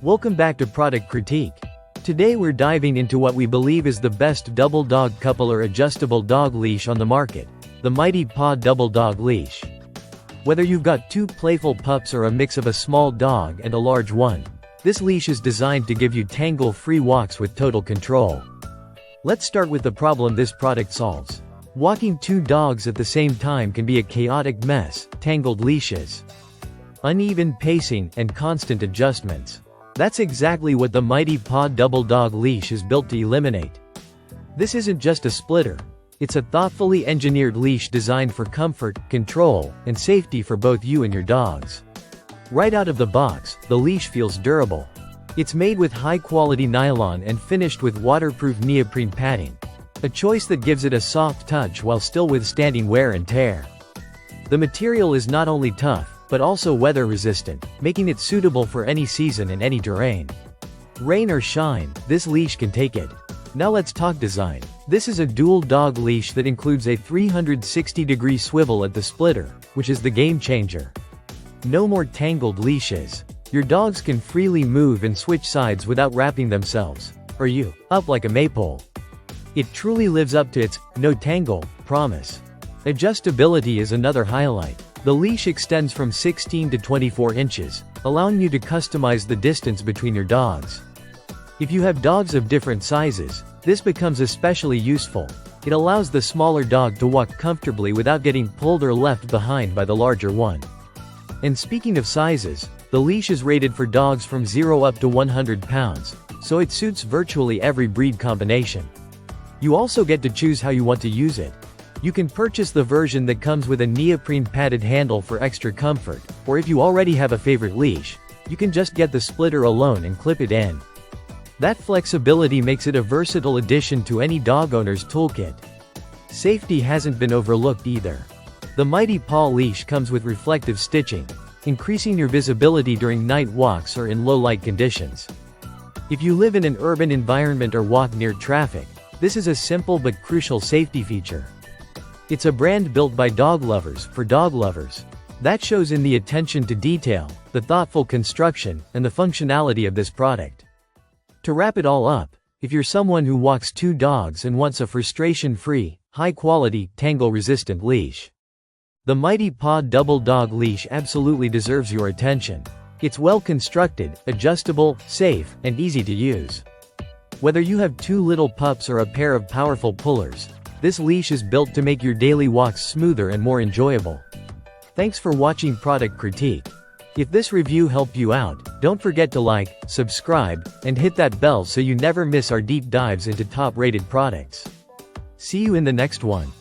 Welcome back to Product Critique. Today we're diving into what we believe is the best double dog couple or adjustable dog leash on the market, the Mighty Paw Double Dog Leash. Whether you've got two playful pups or a mix of a small dog and a large one, this leash is designed to give you tangle-free walks with total control. Let's start with the problem this product solves. Walking two dogs at the same time can be a chaotic mess. Tangled leashes, uneven pacing, and constant adjustments. That's exactly what the Mighty Paw Double Dog Leash is built to eliminate. This isn't just a splitter. It's a thoughtfully engineered leash designed for comfort, control, and safety for both you and your dogs. Right out of the box, the leash feels durable. It's made with high-quality nylon and finished with waterproof neoprene padding, a choice that gives it a soft touch while still withstanding wear and tear. The material is not only tough, but also weather-resistant, making it suitable for any season and any terrain. Rain or shine, this leash can take it. Now let's talk design. This is a dual dog leash that includes a 360-degree swivel at the splitter, which is the game changer. No more tangled leashes. Your dogs can freely move and switch sides without wrapping themselves, or you, up like a maypole. It truly lives up to its "no tangle" promise. Adjustability is another highlight. The leash extends from 16 to 24 inches, allowing you to customize the distance between your dogs. If you have dogs of different sizes, this becomes especially useful. It allows the smaller dog to walk comfortably without getting pulled or left behind by the larger one. And speaking of sizes, the leash is rated for dogs from 0 up to 100 pounds, so it suits virtually every breed combination. You also get to choose how you want to use it. You can purchase the version that comes with a neoprene padded handle for extra comfort, or if you already have a favorite leash, you can just get the splitter alone and clip it in. That flexibility makes it a versatile addition to any dog owner's toolkit. Safety hasn't been overlooked either. The Mighty Paw leash comes with reflective stitching, increasing your visibility during night walks or in low-light conditions. If you live in an urban environment or walk near traffic, this is a simple but crucial safety feature. It's a brand built by dog lovers, for dog lovers. That shows in the attention to detail, the thoughtful construction, and the functionality of this product. To wrap it all up, if you're someone who walks two dogs and wants a frustration-free, high-quality, tangle-resistant leash, the Mighty Paw Double Dog Leash absolutely deserves your attention. It's well-constructed, adjustable, safe, and easy to use. Whether you have two little pups or a pair of powerful pullers, this leash is built to make your daily walks smoother and more enjoyable. Thanks for watching Product Critique. If this review helped you out, don't forget to like, subscribe, and hit that bell so you never miss our deep dives into top-rated products. See you in the next one.